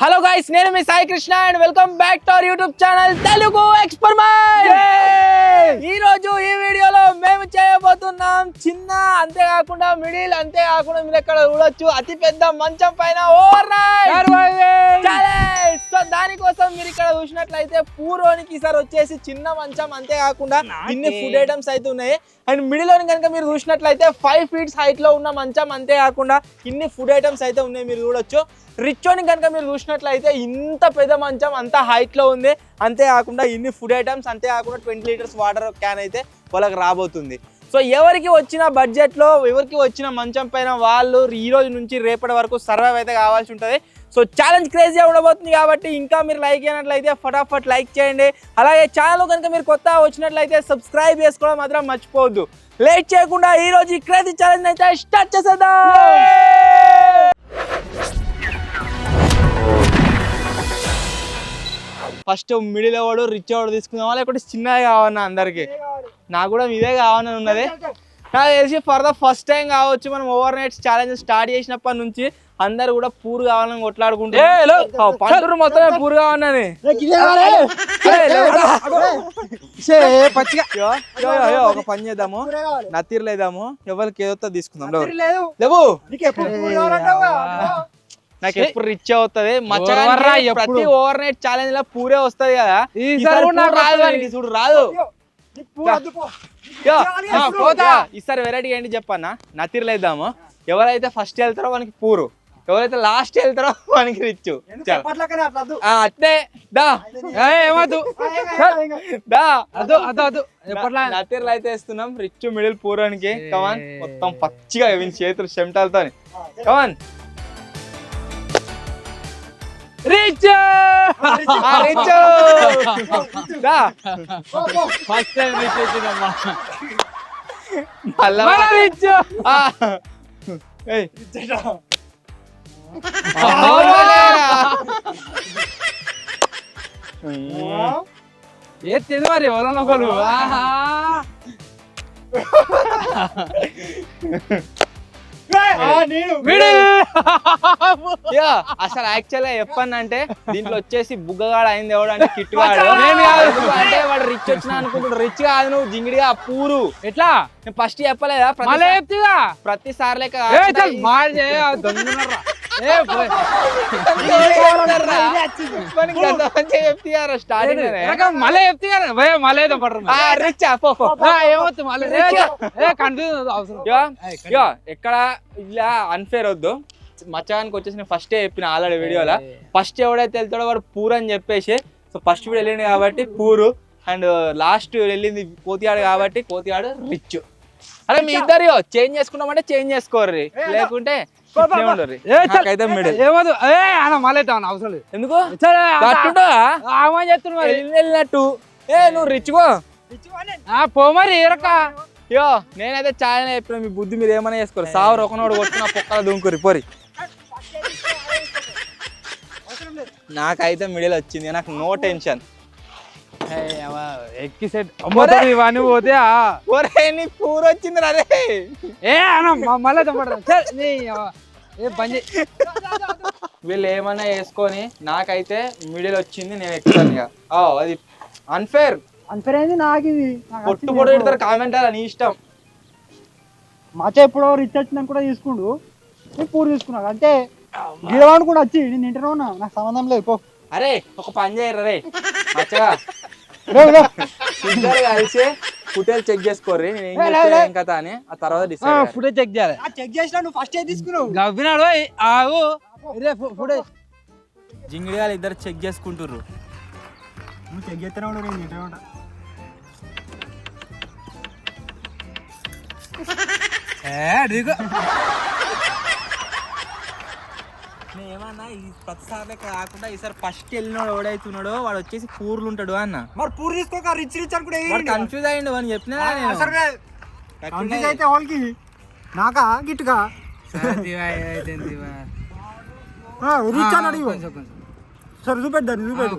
Hello guys, నేను మీ Sai Krishna and welcome back to our YouTube channel Telugu experiment. ఈ రోజు ఈ వీడియోలో మేము చేయబోతున్నాం చిన్న, అంతేకాకుండా మిడిల్, అంతేకాకుండా మీరు ఎక్కడ చూడొచ్చు అతి పెద్ద మంచం పైన ఓవర్ నైట్ ఛాలెంజ్. సో దానికోసం మీరు ఇక్కడ చూసినట్లయితే పూర్వానికి సార్ వచ్చేసి చిన్న మంచం, అంతేకాకుండా ఇన్ని ఫుడ్ ఐటమ్స్ అయితే ఉన్నాయి. అండ్ మిడిల్ లోని కనుక మీరు చూసినట్లయితే 5 feet హైట్ లో ఉన్న మంచం, అంతేకాకుండా ఇన్ని ఫుడ్ ఐటమ్స్ అయితే ఉన్నాయి మీరు చూడొచ్చు. రిచోని కనుక మీరు చూసినట్లయితే ఇంత పెద్ద మంచం, అంత హైట్ లో ఉంది, అంతేకాకుండా ఇన్ని ఫుడ్ ఐటమ్స్, అంతేకాకుండా 20 liters వాటర్ క్యాన్ అయితే వాళ్ళకి రాబోతుంది. సో ఎవరికి వచ్చిన బడ్జెట్లో, ఎవరికి వచ్చిన మంచం పైన వాళ్ళు ఈ రోజు నుంచి రేపటి వరకు సర్వైవ్ అయితే కావాల్సి ఉంటుంది. సో ఛాలెంజ్ క్రేజీగా ఉండబోతుంది కాబట్టి ఇంకా మీరు లైక్ చేయనట్లయితే ఫటాఫట్ లైక్ చేయండి. అలాగే ఛానల్ కనుక మీరు కొత్తగా వచ్చినట్లయితే సబ్స్క్రైబ్ చేసుకోవడం మాత్రం మర్చిపోవద్దు. లేట్ చేయకుండా ఈ రోజు ఈ క్రేజీ ఛాలెంజ్ అయితే స్టార్ట్ చేసేద్దాం. ఫస్ట్ మిడిల్ ఎవడు, రిచ్ ఎవడు తీసుకుందామా, లేకపోతే చిన్నది కావన్నా? అందరికి నాకు కూడా ఇదే కావాలని ఉన్నది. నాకు తెలిసి ఫర్ ద ఫస్ట్ టైం కావచ్చు మనం ఓవర్ నైట్స్ ఛాలెంజ్ స్టార్ట్ చేసినప్పటి నుంచి అందరు కూడా పూర్ కావాలని కొట్లాడుకుంటే పంటూరు మొత్తమే పూర్ కావాలని. ఒక పని చేద్దాము, నత్తిర్ లేదాము, ఎవరికి ఏదో తీసుకుందాం. లేవు నాకు ఎప్పుడు రిచ్ అవుతుంది ప్రతి ఓవర్ నైట్ ఛాలెంజ్ లో పూరే వస్తది కదా. చూడు రాదు, ఈసారి వెరైటీ ఏంటి చెప్పన్నా? నత్తిర్లు వేద్దాము. ఎవరైతే ఫస్ట్ వెళ్తారో వానికి పూరు, ఎవరైతే లాస్ట్ వెళ్తారో వానికి రిచ్. అట్నే నత్తిర్లు అయితే వేస్తున్నాం, రిచ్ మిడిల్ పూరానికి. కమాన్, మొత్తం పచ్చిగా చేతులు చెమటలతో. Come on reach reach first time reach వచ్చిందమ్మా. రిచ్ ఏ తెలియదు మరి ఎవరన్నా ఒకరు. అసలు యాక్చువల్ గా చెప్పానంటే దీంట్లో వచ్చేసి బుగ్గగాడు అయింది ఎవడు అంటే కిట్ గాడు. అంటే వాడు రిచ్ వచ్చినా అనుకుంటాడు. రిచ్ కాదు, నువ్వు జింగిడిగా పూరు. ఎట్లా నేను ఫస్ట్ చెప్పలేదా? ప్రతిసారి లెక్క ఎక్కడ ఇలా అన్ఫేర్ వద్దు. మచ్చానికి వచ్చేసి నేను ఫస్ట్ చెప్పిన ఆల్రెడీ వీడియోలో, ఫస్ట్ ఎవడైతే వెళ్తాడో వాడు పూర్ అని చెప్పేసి. సో ఫస్ట్ వీడు వెళ్ళింది కాబట్టి పూరు, అండ్ లాస్ట్ వెళ్ళింది కోతియాడు కాబట్టి కోతియాడు రిచ్. అరే మీ ఇద్దరు చేంజ్ చేసుకున్నామంటే చేంజ్ చేసుకోర్రి, లేకుంటే అయితే మిడిల్. ఎందుకు వెళ్ళినట్టు నువ్వు రిచ్గో పో మరి యో. నేనైతే చాలా చెప్పిన మీ బుద్ధి మీరు ఏమైనా చేసుకోరు. సావరు ఒకనోడు కొట్టుకున్న పొక్కల దుంకురి పోరి. నాకైతే మిడిల్ వచ్చింది, నాకు నో టెన్షన్. ఎక్కి సెట్ ఇవన్నీ పోతే పూర్ వచ్చింది అరే. వీళ్ళు ఏమన్నా వేసుకొని నాకైతే మిడిల్ వచ్చింది, నేను ఎక్కుతాను. ఇక అది అన్ఫేర్ అయింది నాకు. ఇది పొట్టు పొట్టు పెడతారు కామెంట్, నీ ఇష్టం. మచ్చ ఎప్పుడో రిచ్ వచ్చిందని కూడా తీసుకుండు, నేను పూర్ తీసుకున్నాను. అంటే గిడవాడు కూడా వచ్చి నేను ఇంటనే ఉన్నా, నాకు సంబంధం లేదు పో. అరే ఒక పని చేయరు రే మచ్చగా, ఇద్దరు కలిసి ఫుటేజ్ చెక్ చేసుకోర్రి. నేను ఏం కథ అని ఆ తర్వాత డిసైడ్. ఫుటేజ్ చెక్ చేయాలి. చెక్ చేసినా నువ్వు ఫస్ట్ తీసుకున్నావు. గవ్వినాడు ఆగు. ఫుటేజ్ జింగిడిగా ఇద్దరు చెక్ చేసుకుంటుర్రు. నువ్వు చెక్ చేస్తూనే ఉండు, నేను ఇంటనే ఉంటా. ఏమన్నా ఈ ప్రతిసారి కాకుండా ఈసారి ఫస్ట్ వెళ్ళినాడు ఎవడైతున్నాడో వాడు వచ్చేసి పూర్లు ఉంటాడు అన్న. మరి పూర్ తీసుకోక రిచ్ రిచ్ అని కూడా కన్ఫ్యూజ్ అయ్యిండు అని చెప్పినా. కన్ఫ్యూజ్ అయితే వాళ్ళకి నాకా గిట్టుగా రిచ్ అని అడిగి సరే చూపెట్టాను చూపెట్టు.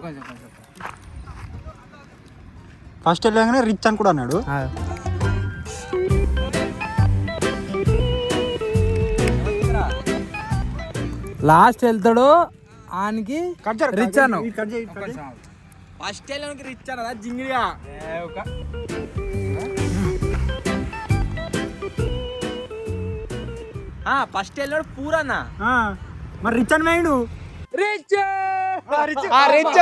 ఫస్ట్ వెళ్ళగానే రిచ్ అని కూడా అన్నాడు. లాస్ట్ వెళ్తాడు ఆనికి రిచ్ రిచ్ అను ఫస్ట్ వెళ్ళడానికి రిచ్ అన్నదా జింగిడిగా ఫస్ట్ వెళ్ళాడు పూరన్నా మరి రిచ్ అని వేయండు రిచ్ రిచ్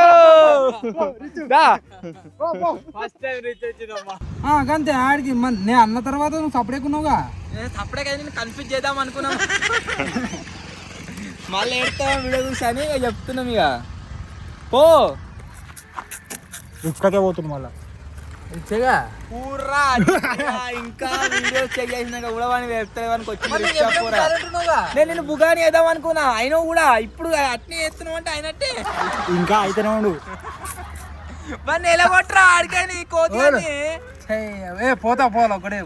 అంతే ఆడికి నేను అన్న తర్వాత నువ్వు సపడేకున్నావుగా అప్పుడే కదా నేను కన్ఫ్యూజ్ చేద్దాం అనుకున్నాం మళ్ళీ ఎడతా వీడియో చూసి అని ఇక చెప్తున్నాం ఇక ఓ రిచ్కే పోతుంది మళ్ళీ ఇచ్చేగా పూర్రా ఇంకా వీడియో చెక్ చేసినాక కూడా వాడిని వేస్తానికి వచ్చింది నేను నిన్ను బుగాని వేద్దాం అనుకున్నా అయినా కూడా ఇప్పుడు అట్నే చేస్తున్నావు అంటే అయినట్టే ఇంకా అయితేనే ఉండు వాడిని ఎలా కొట్టరా ఆడికని కోతి పోతా పోలా ఒకటే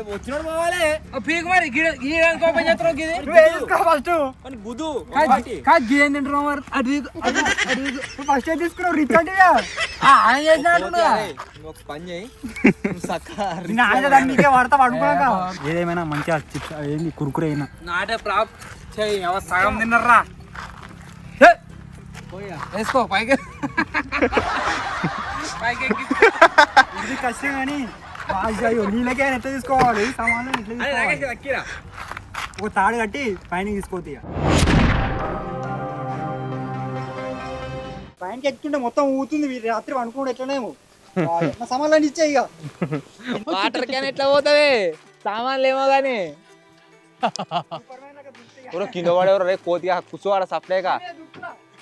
వచ్చినోడు పోవాలి పీక్ మరి గీయడానికి ఓపెన్ చేస్తున్నావు ఫస్ట్ గుదు గీయం తింటున్నావు మరి అటు ఫస్ట్ తీసుకున్నావు రిచ్ అంటే ఆయన చేసినట్టుగా ఒక పని చేయి నీకే వాడతా పడుకున్నాక ఏదేమైనా మంచిగా చిప్స్ ఏంది కురుకురే అయినా నాటే ప్రాప్ చేయి సగం తిన్నర్రా వేసుకో పైకి ఇది కష్టం కానీ నీళ్ళకే ఎట్లా తీసుకోవాలి సామాన్లు ఇట్లా తీసుకోవాలి ఒక తాడు కట్టి పైన తీసుకోవద్దు ఇక పైనకి ఎక్కుతుంటే మొత్తం ఊతుంది రాత్రి అనుకోండి ఎట్లనేమో సామాన్లు ఇచ్చే ఇక వాటర్ క్యాన్ ఎట్లా పోతుంది సామాన్లు ఏమో కానీ కింద పడేవారు రే కోతిగా కూర్చోవాడ సప్లేగా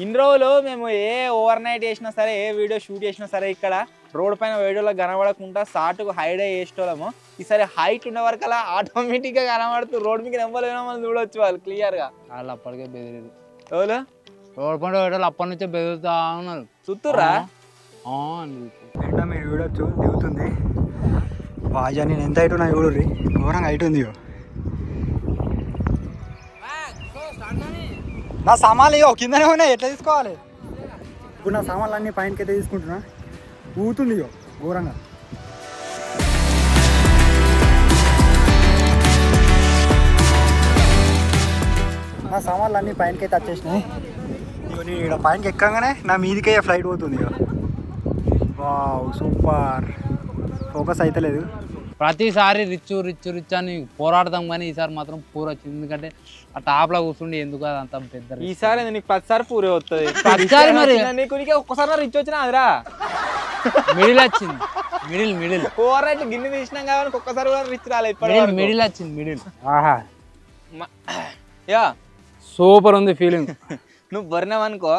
ఇన్ని రోజులు మేము ఏ ఓవర్ నైట్ చేసినా సరే ఏ వీడియో షూట్ చేసినా సరే ఇక్కడ రోడ్ పైన వీడియోలో కనబడకుండా షార్ట్కు హైడ్ అయ్యి వేసేటోళ్ళము ఈసారి హైట్ ఉన్న వరకు అలా ఆటోమేటిక్గా కనబడుతూ రోడ్ మీకు నెంబలేమో మనం చూడొచ్చు వాళ్ళు క్లియర్గా వాళ్ళు అప్పటికే బెదిరేది ఎవరు రోడ్ పండు వీడియోలు అప్పటి నుంచే బెదురుతా ఉన్నారు చూస్తుర్రా ఎండ మీరు చూడొచ్చు దిగుతుంది వాజా నేను ఎంత హైట్ ఉన్నా చూడరు ఘోరంగా హైట్ ఉంది నా సామాన్లు ఇగో కిందనే ఉన్నాయి ఎట్లా తీసుకోవాలి ఇప్పుడు నా సామాన్లు అన్నీ పైనకి అయితే తీసుకుంటున్నా ఊతుంది ఇగో ఘోరంగా నా సామాన్లు అన్నీ పైనకి అయితే వచ్చేసినాయి ఇగో నేను ఇక్కడ పైనకి ఎక్కగానే నా మీదికే ఫ్లైట్ పోతుంది ఇక వావ్ సూపర్ ఫోకస్ అయితే లేదు ప్రతిసారి రిచ్ రిచ్ రిచ్ అని పోరాడతాం కానీ ఈసారి మాత్రం పూర వచ్చింది ఎందుకంటే ఆ టాప్ లో కూర్చుండి ఎందుకు అంత పెద్ద ఈసారి నీకు 10 సార్లు పూరే వస్తుంది ప్రతిసారి మరి నీకు ఒక్కసారి రిచ్ వచ్చినా అదిరా మిడిల్ వచ్చింది మిడిల్ మిడిల్ ఓవర్ రైట్ గిన్నె తీసినాం కాబట్టి ఒక్కసారి కూడా రిచ్ రాలేదు మిడిల్ వచ్చింది మిడిల్ ఆహా యా సూపర్ ఉంది ఫీలింగ్ నువ్వు బొరినావనుకో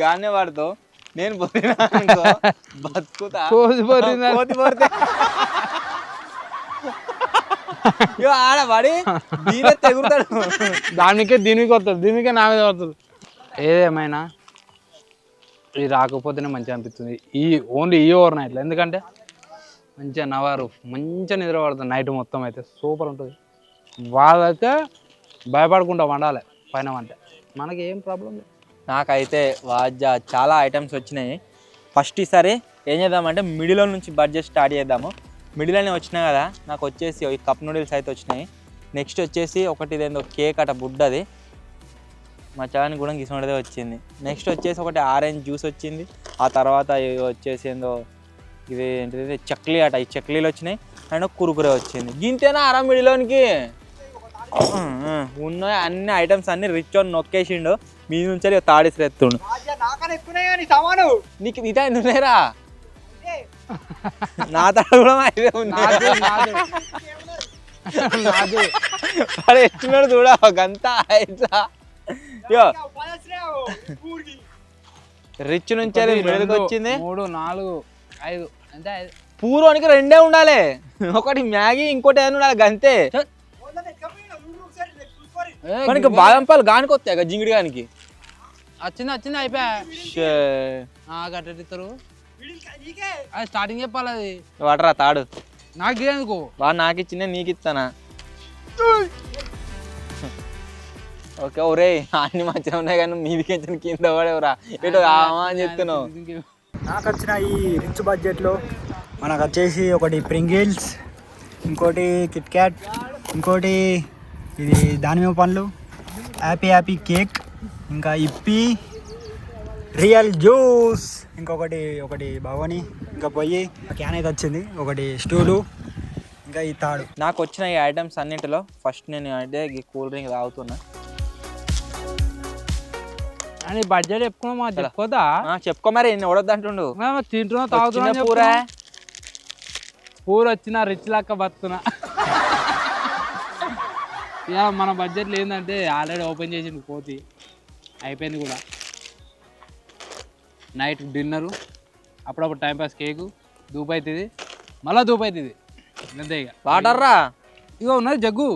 గానే వాడుతావు నేను బొరినా అనుకో బతుకుతా కోతి బొరితే ఆడ పడి దీనే తెగుతాడు దీనికి వస్తాడు దీనికే నా మీద పడుతుంది ఏదేమైనా ఇది రాకపోతేనే మంచిగా అనిపిస్తుంది ఓన్లీ ఈ ఓవర్ నైట్లో ఎందుకంటే మంచిగా నవారు మంచిగా నిద్ర పడుతుంది నైట్ మొత్తం అయితే సూపర్ ఉంటుంది వాళ్ళైతే భయపడకుండా వండాలి పైన వంట మనకి ఏం ప్రాబ్లం లేదు నాకైతే చాలా ఐటమ్స్ వచ్చినాయి ఫస్ట్ ఈసారి ఏం చేద్దామంటే మిడిల్లో నుంచి బడ్జెట్ స్టార్ట్ చేద్దాము మిడిల్లోనే వచ్చినాయి కదా నాకు వచ్చేసి ఈ కప్ నూడిల్స్ అయితే వచ్చినాయి నెక్స్ట్ వచ్చేసి ఒకటి ఇదేందో కేక్ అట బుడ్డది మా చాలానికి కూడా గిసుమడిదే వచ్చింది నెక్స్ట్ వచ్చేసి ఒకటి ఆరెంజ్ జ్యూస్ వచ్చింది ఆ తర్వాత వచ్చేసి ఏందో ఇది ఏంటిది చక్లీ అట ఈ చక్లీలు వచ్చినాయి అండ్ కురుకురే వచ్చింది గింతేనా ఆరా మిడిలోనికి ఉన్న అన్ని ఐటమ్స్ అన్ని రిచ్ అని నొక్కేసిండు మీ నుంచి తాడేసి ఎత్తుండు నీకు ఇదే ఉన్నాయిరా నా తాడు కూడా అయితే ఉంది ఎట్టున్నాడు చూడ గంతా ఇట్లా రిచ్ నుంచి మిడిల్కి వచ్చింది 3 4 5 అంటే పూర్వానికి 2 ఉండాలి ఒకటి మ్యాగీ ఇంకోటి ఏదైనా ఉండాలి గంతే మనకి బాదం పాలు గానికి వస్తాయి జింగిడి గానికి వచ్చింది అయిపోయా గట్టెత్తారు అది స్టార్టింగ్ చెప్పాలి అది వాటరా తాడు నాకు ఎందుకు వాడు నాకు ఇచ్చిందే నీకు ఇస్తానా ఓకే ఒరే అన్ని మంచిగా ఉన్నాయి కానీ మీదికి కింద పడేవరా ఎటు అని చెప్తున్నావు నాకు వచ్చిన ఈ రిచ్ బడ్జెట్లో మనకు వచ్చేసి ఒకటి ప్రింగిల్స్ ఇంకోటి కిట్ క్యాట్ ఇంకోటి ఇది దానిమ్మ పండ్లు హ్యాపీ హ్యాపీ కేక్, ఇంకా ఇప్పి, రియల్ జ్యూస్, ఇంకొకటి భవాని, ఇంకా పొయ్యి క్యాన్ అయితే వచ్చింది, ఒకటి స్టూలు, ఇంకా ఈ తాడు. నాకు వచ్చిన ఈ ఐటమ్స్ అన్నింటిలో ఫస్ట్ నేను అయితే ఈ కూల్ డ్రింక్ తాగుతున్నా. అని బడ్జెట్ చెప్పుకున్నా చెప్పుకోదా చెప్పుకో మరి ఎన్ని ఓడొద్దంటుండు. తింటున్నా తాగుతున్నా పూర వచ్చిన రిచ్ లెక్క బతుకున్నా. ఇక మన బడ్జెట్లో ఏంటంటే ఆల్రెడీ ఓపెన్ చేసింది కోతి, అయిపోయింది కూడా. నైట్ డిన్నరు, అప్పుడప్పుడు టైంపాస్ కేకు, దూపు అవుతుంది, మళ్ళీ దూపు అవుతుంది. అంతే ఇక. వాటర్ రా ఇక ఉన్నది జగ్గు,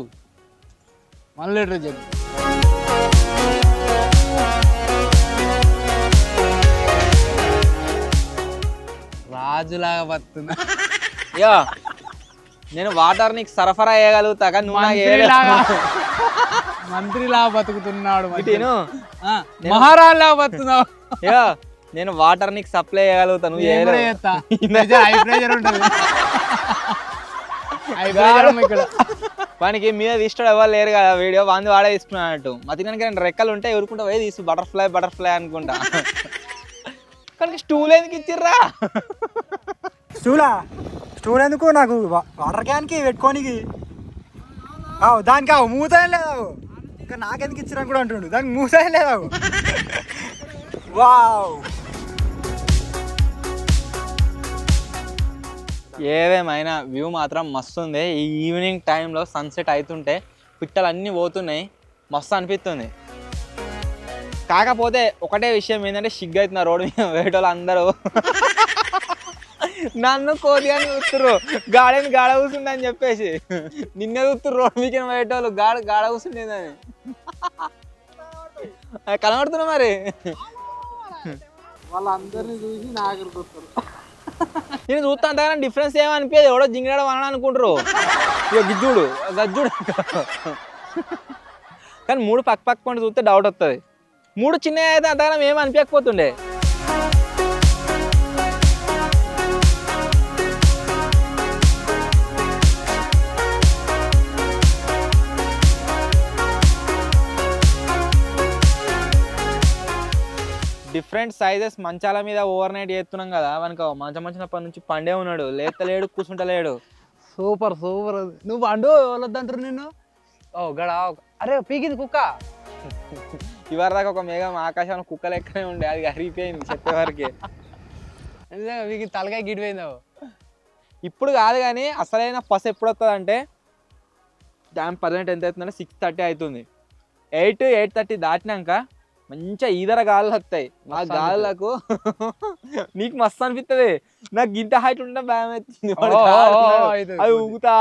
1 లీటర్ జగ్గు. రాజులాగా బతుకున్నా. యా నేను వాటర్ నీకు సరఫరా చేయగలుగుతా కానీ నువ్వు మంత్రిలాగా బతుకుతున్నాడు, నేను మహారాజులాగా బతుకుతున్నావు. యా నేను వాటర్ నీకు సప్లై చేయగలుగుతా, నువ్వు ఇక్కడ వానికి మీద తీస్తాడు ఎవరు లేరు కదా, వీడియో వాంది వాడే తీసుకున్నాడు అన్నట్టు. మతికనికి 2 రెక్కలు ఉంటాయి, ఎవరుకుంటా పోయి తీసు బటర్ఫ్లై అనుకుంటా. కానీ స్టూల్ ఎందుకు ఇచ్చిర్రా? స్టూల్ ఎందుకు? నాకు వాటర్ క్యాన్కి పెట్టుకోనికి దానికి మూసాయం లేదా, ఇంకా నాకెందుకు ఇచ్చినా కూడా అంటుండు, దానికి మూసాయం లేదా. వావ్, ఏదేమైనా వ్యూ మాత్రం మస్తు ఉంది. ఈ ఈవినింగ్ టైంలో సన్సెట్ అవుతుంటే పిట్టలు అన్నీ పోతున్నాయి, మస్తు అనిపిస్తుంది. కాకపోతే ఒకటే విషయం ఏంటంటే సిగ్గు అవుతున్నారు రోడ్డు మీద వేటోళ్ళు అందరూ. నన్ను కోతి అని చూస్తుర్రు, గాడని గాడ కూర్చుందని చెప్పేసి నిన్నే చూస్తుర్రు రోడ్డు మీద వేటోళ్ళు, గాడ కూర్చుండేదని కనబడుతున్నా. మరి వాళ్ళందరినీ చూసి నాకు వస్తారు. నేను చూస్తా అంతగానే డిఫరెన్స్ ఏమనిపించదు, ఎవడో జింగినాడ అని అనుకుంటారు. ఇక గజ్జుడు కానీ 3 పక్క పండి చూస్తే డౌట్ వస్తుంది. 3 చిన్నవి అయితే అంతగానం ఏమి అనిపించకపోతుండే. డిఫరెంట్ సైజెస్ మంచాల మీద ఓవర్ నైట్ చేస్తున్నాం కదా, మనకు మంచినప్పటి నుంచి పండే ఉన్నాడు, లేతలేడు, కూర్చుంటలేడు. సూపర్. నువ్వు పండు వాళ్ళొద్దంటారు నిన్ను. గడా అరే పీకింది కుక్క. ఇవరి దాకా ఒక మేఘం ఆకాశంలో కుక్క లెక్కనే ఉండే, అది అరిగిపోయింది చెప్పేవారికి. మీకు తలకాయ గిడిపోయింది. ఇప్పుడు కాదు కానీ అసలైన పస ఎప్పుడు వస్తుంది అంటే డ్యామ్ ప్రజెంట్ ఎంత అవుతుందంటే 6:30 అవుతుంది. 8:30 దాటినాక మంచిగా ఈదర గాలులు వస్తాయి. ఆ గాలులకు నీకు మస్తు అనిపిస్తుంది, నాకు గింత హైట్ ఉంటే భయం అవుతుంది. అది ఊగుతా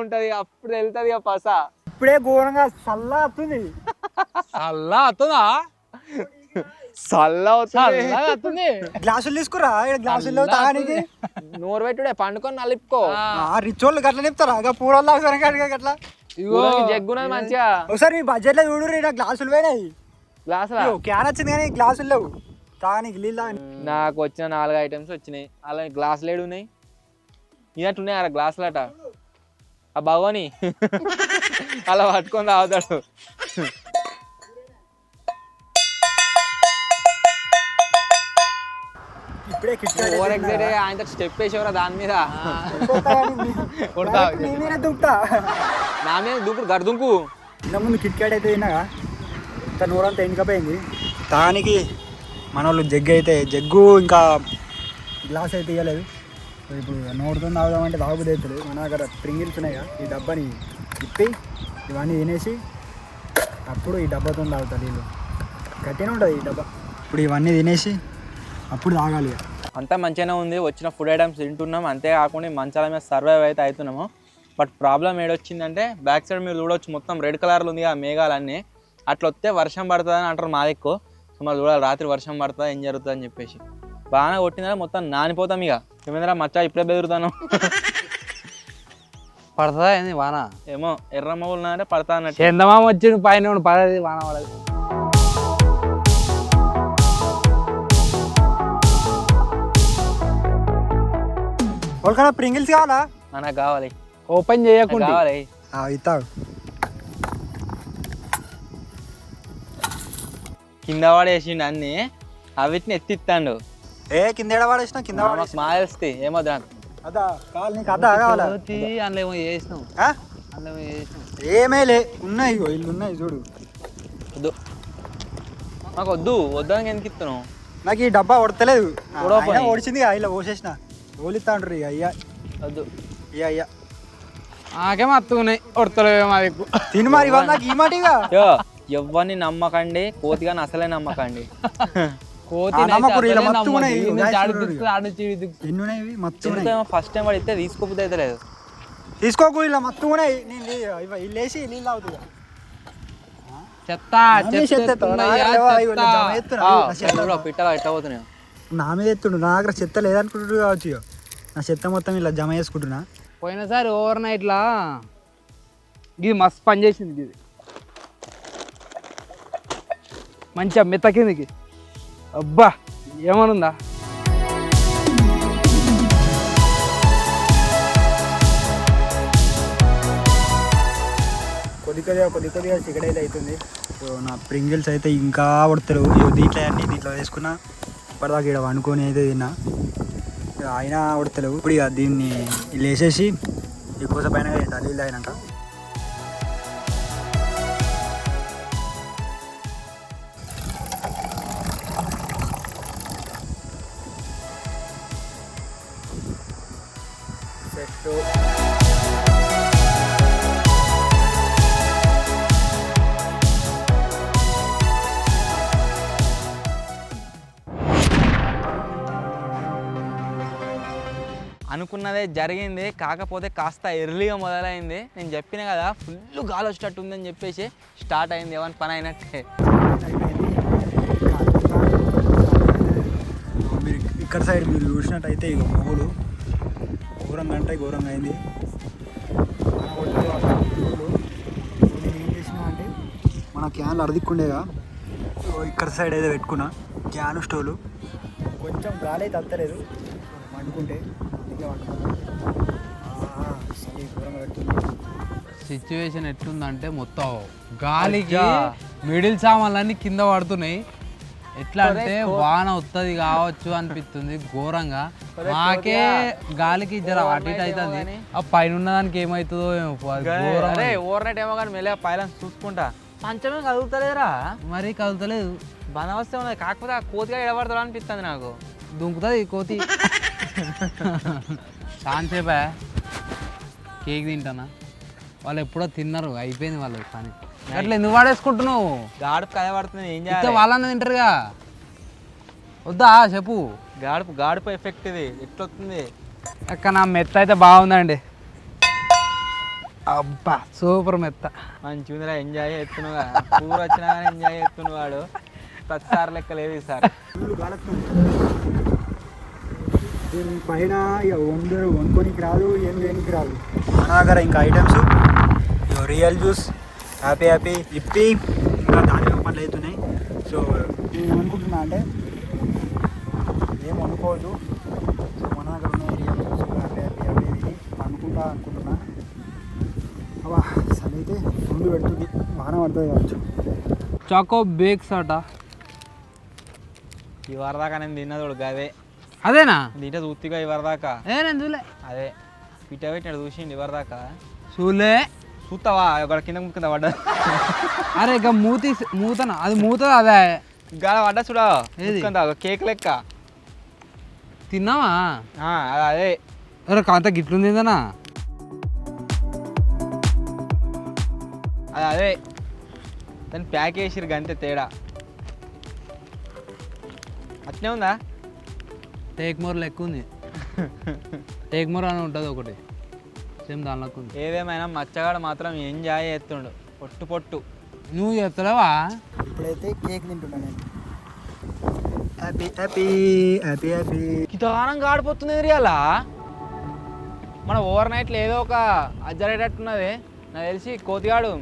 ఉంటది, అప్పుడు వెళ్తుంది ఇక పస. ఇప్పుడే ఘోరంగా చల్లా వస్తుంది. అవుతుంది. గ్లాసులు తీసుకురా, గ్లాసులు తాగానికి నోరు పెట్టుడే పండుకొని నలుపుకో. రిచ్ వాళ్ళు గట్ల నిపుతారా, పూరల్లో గట్లా జగ్గున్నది మంచిగా. ఒకసారి మీ బడ్జెట్ లో చూడు, గ్లాసులు పోయినాయి. గ్లాసులు క్యాన్ వచ్చింది కానీ గ్లాసులు లేవు తాగానికి నీళ్ళు. నాకు వచ్చిన 4 ఐటమ్స్ వచ్చినాయి, అలా గ్లాసులు ఏడు ఉన్నాయి, ఇదట్టున్నాయి అలా గ్లాసులు అట. ఆ భగవాని అలా పట్టుకొని తాగుతాడు. ఆయన స్టెప్ వేసేవరా దాని మీద, నా మీద దూకుడు గడుదుంకు. ఇంతకుముందు కిట్కాట్ అయితే తిన్నాగా, నూరంతా ఎన్నికపోయింది. తానికి మన వాళ్ళు జగ్గు ఇంకా గ్లాస్ అయితే ఇవ్వలేదు. ఇప్పుడు నోరుతో తాగుదామంటే తాగుబుద్ధి అవుతుంది. మన దగ్గర ప్రింగిల్స్ ఉన్నాయి, ఈ డబ్బాని తిప్పి ఇవన్నీ తినేసి అప్పుడు ఈ డబ్బాతో తాగుతారు వీళ్ళు. గట్టిగా ఉంటుంది ఈ డబ్బా. ఇప్పుడు ఇవన్నీ తినేసి అప్పుడు తాగాలి. అంతా మంచిగానే ఉంది, వచ్చిన ఫుడ్ ఐటమ్స్ తింటున్నాం, అంతేకాకుండా మంచాల మీద సర్వైవ్ అయితే అవుతున్నాము. బట్ ప్రాబ్లం ఏడొచ్చిందంటే బ్యాక్ సైడ్ మీరు చూడవచ్చు మొత్తం రెడ్ కలర్లో ఉంది ఆ మేఘాలన్నీ. అట్లా వస్తే వర్షం పడుతుందని అంటారు మా దిక్కు. సో మరి చూడాలి రాత్రి వర్షం పడుతుందా ఏం జరుగుతుంది అని చెప్పేసి. బాగా కొట్టిందా మొత్తం నానిపోతాం ఇక. ఏమైందిరా మచ్చా ఇప్పుడే బెదురుతాను. పడుతుందా ఏంది వాన? ఏమో ఎర్రమ్మ ఉన్నాయంటే పడతా అన్నట్టు. చందమామ వచ్చి పైన పడేది వాన పడదు. వాళ్ళకన్నా ప్రింగిల్స్ కావాలా? నాకు కావాలి. ఓపెన్ చేయకుండా కావాలి. ఇస్తావు కింద పడేసిండు అన్ని అవిటిని ఎత్తిస్తాడు. కింద పడేసిన కింద పడేసిన మా తెలుస్తాయి ఏమొద్దు అదా కావాలి నీకు అదా కావాలా అందులో ఏమో చేసినాం, ఆ? అందులో ఏమో చేసినాం. ఏమేలే ఉన్నాయి ఇగో ఇల్లు ఉన్నాయి చూడు. వద్దు మాకు వద్దు వద్దానికి ఎందుకు ఇస్తున్నావు? నాకు ఈ డబ్బా ఒడతలేదు ఉడవపోయి. ఓడిచింది ఇలా పోసేసిన ఓలిస్తా ఉంటారు ఇక అయ్యా వద్దు ఇక అయ్యా నాకేమో అత్తుకున్నాయి కొడతలేమో అది ఎక్కువ. తిని మరి ఇవాళ నాకు ఈ మాటిగా యో ఎవరిని నమ్మకండి, కోతిగాని అసలే నమ్మకండి. కోతి నమ్మకూరు, ఇలా మత్తు ఉన్నాయి. ఎన్ని ఉన్నాయి మత్తు ఉన్నాయి. ఫస్ట్ టైం పడితే తీసుకోబుద్ది అయితే లేదు. తీసుకోకు ఇలా మత్తు ఉన్నాయి. నేను ఇల్లు వేసి నీళ్ళు అవుతుంది చెత్త పిట్టలా ఎట్లా పోతున్నాయి? నా మీద ఎత్తుండు. నా దగ్గర చెత్త లేదనుకుంటుడు కావచ్చు. ఇక నా చెత్త మొత్తం ఇలా జమ చేసుకుంటున్నా. పోయినసారి ఓవర్ నైట్లా ఇది మస్తు పని చేసింది. ఇది మంచిగా మెత్త కిందికి అబ్బా ఏమనుందా. కొద్ది కొద్దిగా చికెన్ అయితే అవుతుంది. సో నా ప్రింగిల్స్ అయితే ఇంకా పడతారు. దీంట్లో అన్నీ దీంట్లో వేసుకున్నా. ఇప్పటిదాకా ఇక్కడ వండుకొని అయితే తిన్నా. అయినా పడతలేవు. ఇప్పుడు ఇక దీన్ని ఇలా వేసేసి ఎక్కువ పైన నీళ్ళు తాగినాక సెట్. అనుకున్నదే జరిగింది, కాకపోతే కాస్త ఎర్లీగా మొదలైంది. నేను చెప్పిన కదా ఫుల్ గాలి వచ్చేటట్టు ఉందని చెప్పేసి స్టార్ట్ అయింది. ఏమని పని అయినట్టే. మీరు ఇక్కడ సైడ్ మీరు చూసినట్టయితే ఇక మొగులు ఘోరంగా అంటే ఘోరంగా అయింది. నేను ఏం చేసినా అంటే మన క్యాన్లు అరదిక్కుండేగా ఇక్కడ సైడ్ అయితే పెట్టుకున్నా క్యాను స్టోలు. కొంచెం గాలి అయితే అంతలేదు వండుకుంటే సిచ్యువేషన్ ఎట్లుందంటే మొత్తం గాలికి మిడిల్ సామాన్లన్నీ కింద పడుతున్నాయి. ఎట్లా అంటే వాన వస్తుంది కావచ్చు అనిపిస్తుంది ఘోరంగా. మాకే గాలికి జర అటు ఇటు అవుతుంది. ఆ పైన ఉన్న దానికి ఏమవుతుందో అరే ఓవర్ నైట్ ఏమో కానీ మెల్లగా పైన చూసుకుంటా పంచమే కదులుతలేదురా. మరీ కదులుతలేదు. బందోబస్తే ఉన్నది. కాకపోతే ఆ కోతిగా ఎడబడతాడు అనిపిస్తుంది నాకు. దుంకుతుంది కోతి. చాన్సేపా కేక్ తింటానా? వాళ్ళు ఎప్పుడో తిన్నారు, అయిపోయింది వాళ్ళు పని. అట్లా ఎందుకు వాడేసుకుంటున్నావు? గాడుపు కదపడుతుంది, ఏం చేయాలి? వాళ్ళని తింటారుగా. వద్దా చెప్పు. గాడుపు ఎఫెక్ట్ ఇది ఎట్లొస్తుంది? అక్క నా మెత్త అయితే బాగుందండి. అబ్బా సూపర్ మెత్త. మంచి ఉందిరా, ఎంజాయ్ చేస్తున్నావు. కూర వచ్చినా కానీ ఎంజాయ్ చేస్తున్నాడు వాడు. ప్రతిసారి లెక్క లేదు ఈసారి. దీని పైన ఇక వండుకోనికి రాదు, ఏం దేనికి రాదు. మన దగ్గర ఇంకా items real juice, happy happy ఇప్పి, ఇంకా దాని పనులు అవుతున్నాయి. సో నేను ఏమనుకుంటున్నా అంటే ఏం వండుకోవద్దు. సో మన దగ్గర ఉన్నాయి real juice, happy happy happy ఇది అనుకుంటా అనుకుంటున్నా. అబ్బా సరే అయితే ముందు పెడుతుంది, బాగానే పడుతుంది కావచ్చు. చాకో బేక్స్ అట. ఈ వరదాకా నేను తిన్నదోడు గదే. అదేనా? దీంట్లో చూతిగా ఈ వరదాకా నేను చూలే. అదే పిట్ట పెట్టినాడు చూసిండి వరదాకా. చూలే చూస్తావా? ఒక కింద కింద పడ్డా. అరే ఇక మూతన అది మూతది. అదే గాలి పడ్డా చూడా కేక్ లెక్క. తిన్నావా? అదే అరే కాంత గిట్లుంది ఏందనా? అదే దాన్ని ప్యాక్ చేసిరు గంతే తేడా. అట్నే ఉందా? టేక్ మోర్ లెక్క ఉంది. టేక్ మోర్ అని ఉంటుంది ఒకటి, సేమ్ దానిలోకి ఉంది. ఏదేమైనా మచ్చగాడు మాత్రం ఎంజాయ్ చేస్తుండు పొట్టు. నువ్వు చేస్తలేవా? ఇప్పుడైతే కేక్ తింటున్నా నేను. Happy happy happy happy. కితానం గాడిపోతుంది రియలా. మన ఓవర్ నైట్లో ఏదో ఒక అజ్జరేటట్టున్నది నాకు తెలిసి. కోతిగాడు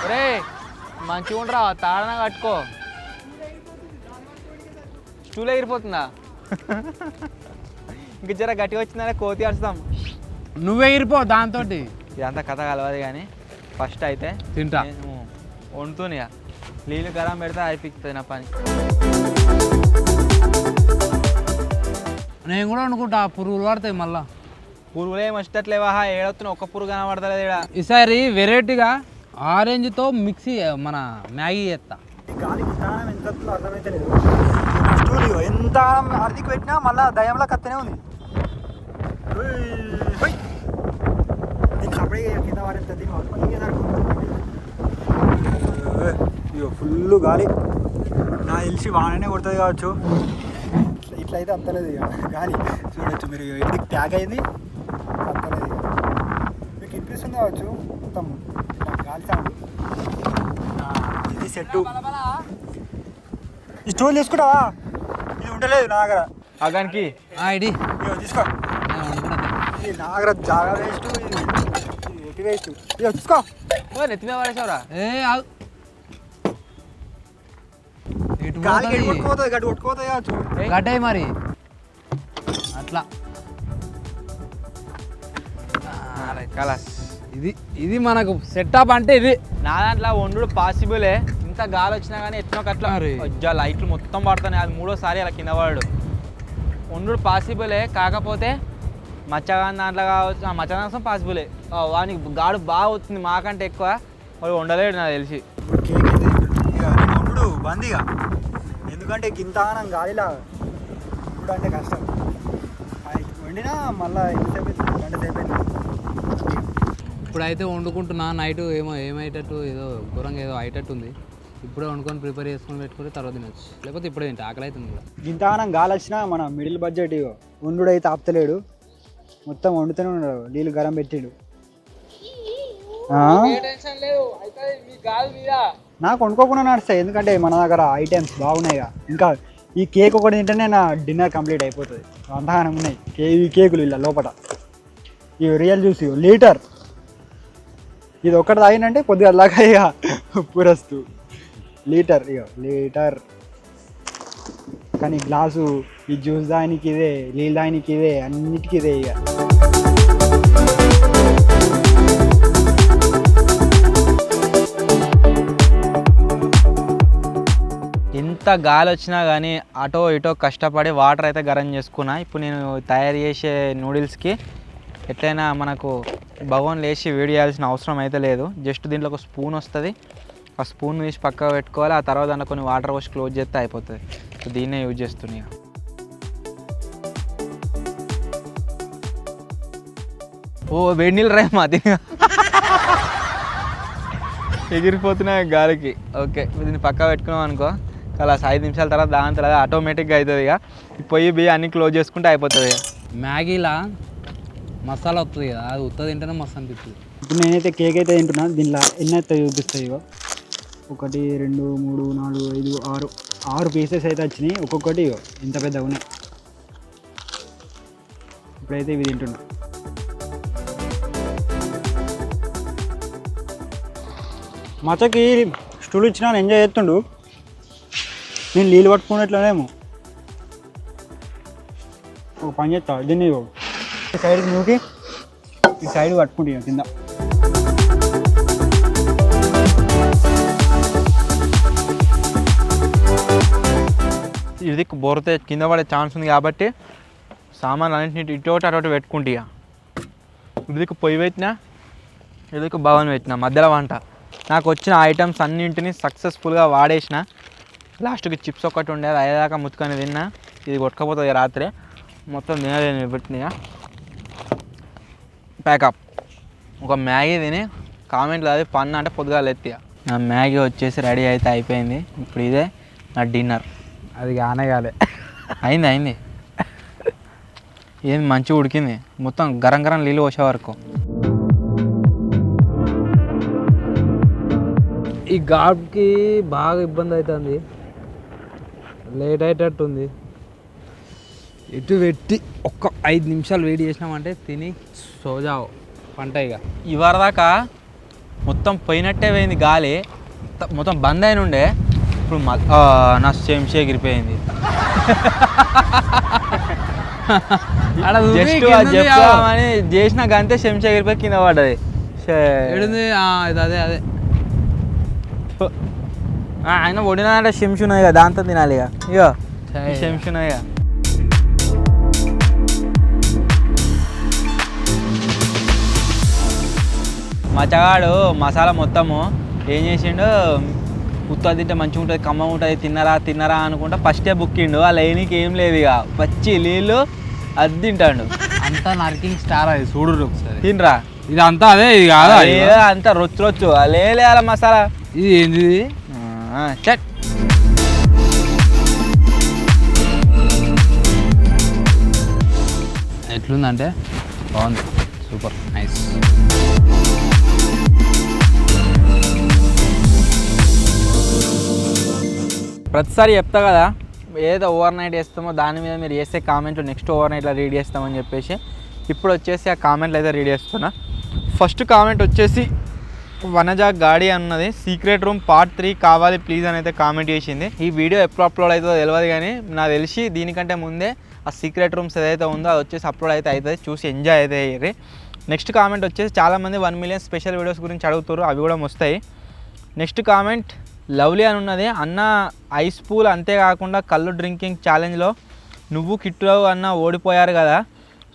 రే మంచిగా ఉండరా, తాడన కట్టుకో. స్టూల్ ఎగిరిపోతుందా? ఇంక జర గట్టిగా వచ్చిందనే కోతి అడుస్తాం. నువ్వే ఎగిరిపో దాంతో. ఇదంతా కథ కలవదు కానీ ఫస్ట్ అయితే తింటా వండుతూనే నీళ్ళు గరం పెడితే అయిపోతుంది నా పని. నేను కూడా అనుకుంటా పురుగులు పడతాయి మళ్ళా. పురుగులు ఏమి వచ్చేటట్లేవా, ఏడవుతున్నా ఒక్క పురుగు కనబడతలేదు ఇక్కడ. ఈసారి వెరైటీగా ఆరెంజ్తో మిక్సీ మన మ్యాగీ చేస్తా. గాలికి తానం ఎంత అర్థమైతే లేదు. స్టూడియో ఎంత అర్థికి పెట్టినా మళ్ళీ దయంలో కత్తనే ఉంది. దీనికి అప్పుడే కింద వాడేది ఇగో ఫుల్ గాలి. నా తెలిసి వాననే కొడుతుంది కావచ్చు. ఇట్లా అయితే అంతలేదు ఇక గాలి చూడొచ్చు మీరు. ఇది ట్యాగ్ అయింది అంతలేదు. మీకు వినిపిస్తుంది కావచ్చు మొత్తం గాలి సౌండ్. ఇది సెట్టు. ఈ స్టోర్ తీసుకుంటావా? ఇది ఉండలేదు నా దగ్గర. అగానికి ఐడి తీసుకో. ఇది నా దగ్గర జాగా వేస్ట్, ఇది వేస్ట్. ఇక తీసుకో. నెత్తి మీద పడేసావురా. గాలి గడ్డి కొట్టుకోతుంది, గడ్డి కొట్టుకోతుంది కావచ్చు. గడ్డాయి మరి అట్లా. కలాస్. ఇది మనకు సెటప్ అంటే ఇది. నా దాంట్లో వండు పాసిబులే. ఇంత గాలి వచ్చినా కానీ ఎట్నోకి అట్లా లైట్లు మొత్తం పడుతున్నాయి. అది మూడోసారి అలా కింద పడాడు. వండు పాసిబులే, కాకపోతే మచ్చగాని దాంట్లో కావచ్చు. మచ్చగాసం పాసిబులే. వానికి గాడు బాగా అవుతుంది మాకంటే ఎక్కువ. వాడు వండలేడు నాకు తెలిసి. కేక్ అయితే ఇక వండు బందీగా, ఎందుకంటే గింతానం గాలిలా వండు అంటే కష్టం. వండినా మళ్ళీ ఎంతసేపు గంట సేపు అయింది. ఇప్పుడైతే వండుకుంటున్నా. నైట్ ఏమయ్యేటట్టు ఏదో ఘోరంగా ఏదో అయ్యేటట్టు ఉంది. ఇప్పుడే వండుకొని ప్రిపేర్ చేసుకొని పెట్టుకుంటే తర్వాత తినచ్చు, లేకపోతే ఇప్పుడే తింటే ఆకలి అవుతుంది కూడా. గింతానం గాలి వచ్చినా మన మిడిల్ బడ్జెట్ వండు అయితే ఆపుతలేడు. మొత్తం వండుతూనే ఉన్నాడు. నీళ్ళు గరం పెట్టిండు. నాకు వండుకోకుండా నడుస్తాయి, ఎందుకంటే మన దగ్గర ఐటమ్స్ బాగున్నాయి. ఇంకా ఈ కేక్ ఒకటి తింటేనే నా డిన్నర్ కంప్లీట్ అయిపోతుంది. అంతగానం ఉన్నాయి ఈ కేకులు ఇలా లోపల. ఇవి రియల్ జ్యూస్ లీటర్. ఇది ఒక్కటి తాగినంటే కొద్దిగా అలాగా ఇక పురస్తు లీటర్. ఇక లీటర్ కానీ గ్లాసు ఈ జ్యూస్ దానికి ఇదే, నీళ్ళు దానికి ఇదే, అన్నిటికీ ఇదే. ఇక ఎంత గాలి వచ్చినా కానీ అటో ఇటో కష్టపడి వాటర్ అయితే గరం చేసుకున్నా. ఇప్పుడు నేను తయారు చేసే నూడిల్స్కి ఎట్లయినా మనకు భగవాన్ లేచి వేడి చేయాల్సిన అవసరం అయితే లేదు. జస్ట్ దీంట్లో ఒక స్పూన్ వస్తుంది. ఆ స్పూన్ తీసి పక్కకు పెట్టుకోవాలి. ఆ తర్వాత దాంట్లో కొన్ని వాటర్ పోసి క్లోజ్ చేస్తే అయిపోతుంది. సో దీన్నే యూజ్ చేస్తున్నాయి. ఓ వేడి నీళ్ళు రాయమా దీని ఎగిరిపోతున్నాయి గాలికి. ఓకే, దీన్ని పక్క పెట్టుకున్నాం అనుకో, అలా 5 నిమిషాల తర్వాత దాని తర్వాత ఆటోమేటిక్గా అవుతుంది. ఇక పొయ్యి బియ్యి అన్నీ క్లోజ్ చేసుకుంటే అయిపోతుంది. ఇక మ్యాగీలా మసాలా వస్తుంది కదా, అది ఉత్తది తింటేనే మస్తు అనిపిస్తుంది. ఇప్పుడు నేనైతే కేక్ అయితే తింటున్నాను. దీనిలో ఎన్ని అయితే చూపిస్తాయి. ఇగో 1 2 3 4 5 6 పీసెస్ అయితే వచ్చినాయి. ఒక్కొక్కటి ఇగో ఇంత పెద్దగా ఉన్నాయి. ఇప్పుడైతే ఇవి తింటున్నా. మచ్చకి స్టూల్ ఇచ్చినా ఎంజాయ్ చేస్తుండు. నేను నీళ్ళు పట్టుకున్నట్లనేమో ఒక పని చేస్తా. దీన్ని ఈ సైడ్కి నూకి ఈ సైడ్ పట్టుకుంటాను కింద. ఇది బోరితే కింద పడే ఛాన్స్ ఉంది కాబట్టి సామాన్లు అన్నింటినీ ఇటోటి అటోటి పెట్టుకుంటా. ఇదికి పొయ్యి పెట్టినా, ఇదికి భవన్ పెట్టినా, మధ్యలో వంట. నాకు వచ్చిన ఐటమ్స్ అన్నింటినీ సక్సెస్ఫుల్గా వాడేసిన. లాస్ట్కి చిప్స్ ఒకటి ఉండేది, అయ్యేదాకా ముత్తుకొని తిన్నా. ఇది కొట్టుకపోతుంది రాత్రి మొత్తం తినలేని పెట్టినా. ప్యాకప్ ఒక మ్యాగీ తిని కామెంట్లో అది పన్ను అంటే పొద్దుగాలు ఎత్తి. నా మ్యాగీ వచ్చేసి రెడీ అయితే అయిపోయింది. ఇప్పుడు ఇదే నా డిన్నర్. అది కానగాలే అయింది ఏం మంచిగా ఉడికింది. మొత్తం గరం గరం నీళ్ళు పోసే వరకు. ఈ ఘాట్కి బాగా ఇబ్బంది అవుతుంది, లేట్ అయ్యేటట్టుంది. ఎటు పెట్టి ఒక్క 5 నిమిషాలు వెయిట్ చేసినామంటే తిని సోజావు పంట. ఇక ఇవరదాకా మొత్తం పోయినట్టే పోయింది గాలి, మొత్తం బంద్ అయిన ఉండే. ఇప్పుడు నా చెంచా ఎగిరిపోయింది. జస్ట్ చెప్తామని చేసిన గంతే చెంచా ఎగిరిపోయి కింద పడ్డది. ఏడుంది? అదే ఆయన వండినంటే శంషు ఉన్నాయి కదా దాంతో తినాలి ఇక ఇగో శంషు ఉన్నాయి ఇక మచ్చగాడు మసాలా మొత్తము ఏం చేసిండు ఉత్తా తింటే మంచిగా ఉంటుంది కమ్మగా ఉంటుంది తిన్నరా అనుకుంటా ఫస్టే బుక్కిండు ఆ లైన్కి ఏం లేదు ఇక పచ్చి నీళ్ళు అది తింటాడు అంతా నర్కింగ్ స్టార్ అది చూడు ఒకసారి తినరా ఇది అంతా అదే ఇది కాదా అంతా రొచ్చు లేలే అలా మసాలా ఇది ఏంది చట్ ఎట్లుందంటే బాగుంది సూపర్ నైస్ ప్రతిసారి చెప్తా కదా ఏదో ఓవర్ నైట్ వేస్తామో దాని మీద మీరు చేసే కామెంట్లు నెక్స్ట్ ఓవర్ నైట్లో రీడ్ చేస్తామని చెప్పేసి ఇప్పుడు వచ్చేసి ఆ కామెంట్లు అయితే రీడ్ చేస్తున్నా. ఫస్ట్ కామెంట్ వచ్చేసి వనజ గాడి అన్నది సీక్రెట్ రూమ్ పార్ట్ 3 కావాలి ప్లీజ్ అని అయితే కామెంట్ చేసింది. ఈ వీడియో ఎప్పుడు అప్లోడ్ అవుతుందో తెలియదు కానీ నాకు తెలిసి దీనికంటే ముందే ఆ సీక్రెట్ రూమ్స్ ఏదైతే ఉందో అది వచ్చేసి అప్లోడ్ అయితే అవుతుంది, చూసి ఎంజాయ్ అయితే అయ్యి. నెక్స్ట్ కామెంట్ వచ్చేసి చాలామంది 1 మిలియన్ స్పెషల్ వీడియోస్ గురించి అడుగుతారు, అవి కూడా వస్తాయి. నెక్స్ట్ కామెంట్ లవ్లీ అని ఉన్నది, అన్న ఐస్ పూల్ అంతేకాకుండా కళ్ళు డ్రింకింగ్ ఛాలెంజ్లో నువ్వు కిట్లో అన్న ఓడిపోయారు కదా,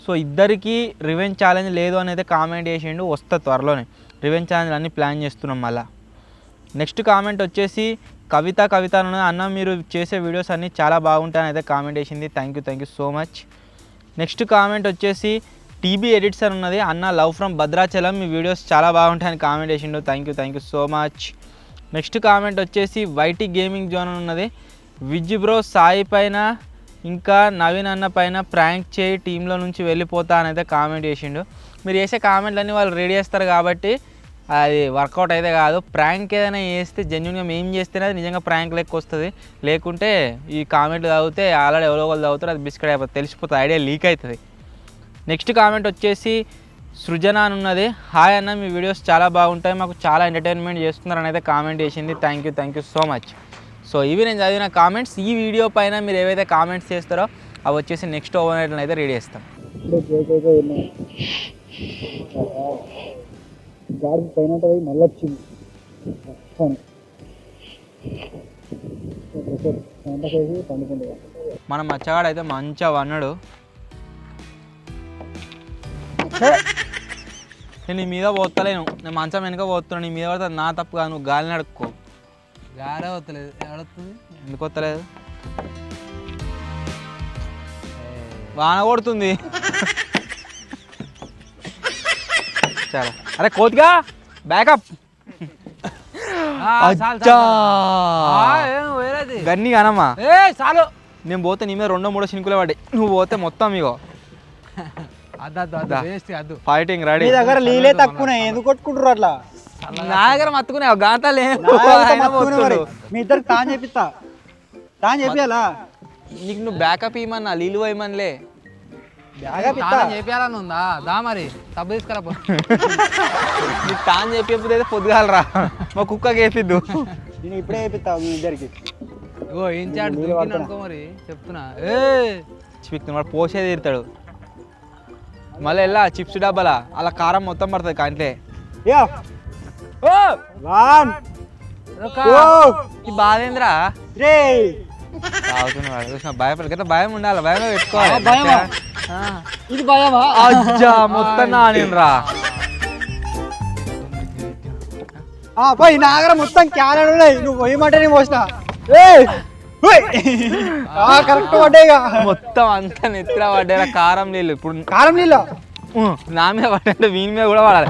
సో ఇద్దరికి రివెంజ్ ఛాలెంజ్ లేదు అని అయితే కామెంట్ చేసిండు. వస్తా త్వరలోనే రివెంజ్ ఛాలెంజ్ అన్నీ ప్లాన్ చేస్తున్నాం మళ్ళీ. నెక్స్ట్ కామెంట్ వచ్చేసి కవిత అని ఉన్నది, అన్న మీరు చేసే వీడియోస్ అన్నీ చాలా బాగుంటాయని అయితే కామెంట్ చేసింది. Thank you so much. Next comment వచ్చేసి టీబీ ఎడిట్స్ అని ఉన్నది, అన్న love from Bhadrachalam me videos చాలా బాగుంటాయని కామెంట్ చేసిండు. Thank you so much. Next comment వచ్చేసి వైటీ గేమింగ్ జోన్ అని ఉన్నది, విజ్ బ్రో సాయి పైన ఇంకా నవీన్ అన్న పైన ప్రాంక్ చేయి టీంలో నుంచి వెళ్ళిపోతా అని అయితే కామెంట్ చేసిండు. మీరు చేసే కామెంట్లన్నీ వాళ్ళు రెడీ చేస్తారు కాబట్టి అది వర్కౌట్ అయితే కాదు. ప్రాంక్ ఏదైనా చేస్తే జెన్యున్గా మేము చేస్తేనే అది నిజంగా ప్రాంక్ లెక్క వస్తుంది, లేకుంటే ఈ కామెంట్లు చదివితే ఆల్రెడీ ఎవరో వాళ్ళు చదువుతారు, అది బిస్కెట్ అయిపోతుంది, తెలిసిపోతుంది, ఐడియా లీక్ అవుతుంది. నెక్స్ట్ కామెంట్ వచ్చేసి సృజన అని ఉన్నది, హాయ్ అన్న మీ వీడియోస్ చాలా బాగుంటాయి, మాకు చాలా ఎంటర్టైన్మెంట్ చేస్తున్నారని అయితే కామెంట్ చేసింది. Thank you so much. So ఇవి నేను చదివిన కామెంట్స్. ఈ వీడియో పైన మీరు ఏవైతే కామెంట్స్ చేస్తారో అవి వచ్చేసి నెక్స్ట్ ఓవర్ నైట్లో అయితే రెడీ చేస్తాం. మన మచ్చగాడు అయితే మంచిగా వన్నాడు. నేను నీ మీద పోతలేను, నేను మంచం వెనుక పోతున్నాను, నీ మీద పడితే నా తప్పు కాదు, నువ్వు గాలిని అడుక్కో. గారే వస్తలేదు, ఏడొస్తుంది ఎందుకు వస్తలేదు? వాన కొడుతుంది. చాలా అరే కోతిగా బ్యాకప్ గన్ని కానమ్మా చాలు. నేను పోతే నీ మీద 2-3 చినుకులే పడ్డాయి, నువ్వు పోతే మొత్తం ఇగో ఫైటింగ్ రెడీ. మీ దగ్గర నీళ్ళే తక్కువ ఎందుకు కొట్టుకుంటారు అట్లా? నా దగ్గర మత్తుకునే గాంతాలే మీ ఇద్దరికి తాను చేపిస్తా, తాను చేపియాలా? నీకు నువ్వు బ్యాకప్ ఇవ్వమన్నా నీళ్ళు పోయమనిలే చేపియాలని ఉందా? దా మరి తప్పు తీసుకురా. నీకు తాను చెప్పిపోతే పొద్దుగాలరా, మా కుక్కకి వేపిద్దు. నేను ఇప్పుడే చేపిస్తా మీ ఇద్దరికి. ఓ ఏం చాడు అనుకో మరి చెప్తున్నా. వాడు పోసే తీరుతాడు మళ్ళీ వెళ్ళా చిప్స్ డబ్బాలా అలా కారం మొత్తం పడుతుంది కంటే. ఈ బాధేంద్రా భయపడ భయం ఉండాలి, భయమే పెట్టుకోవాలి. ఇది భయమా? అజ్జా మొత్తం నానిరా పోయి నా దగ్గర మొత్తం క్యారెట్ ఉన్నాయి, నువ్వు పోయమంటే నేను పోసిన కరెక్ట్ పడ్డాయిగా మొత్తం అంతా నెత్తిరా పడ్డా కారం నీళ్ళు. ఇప్పుడు కారం నీళ్ళు నా మీద పడ్డా వీని మీద కూడా పడాలి.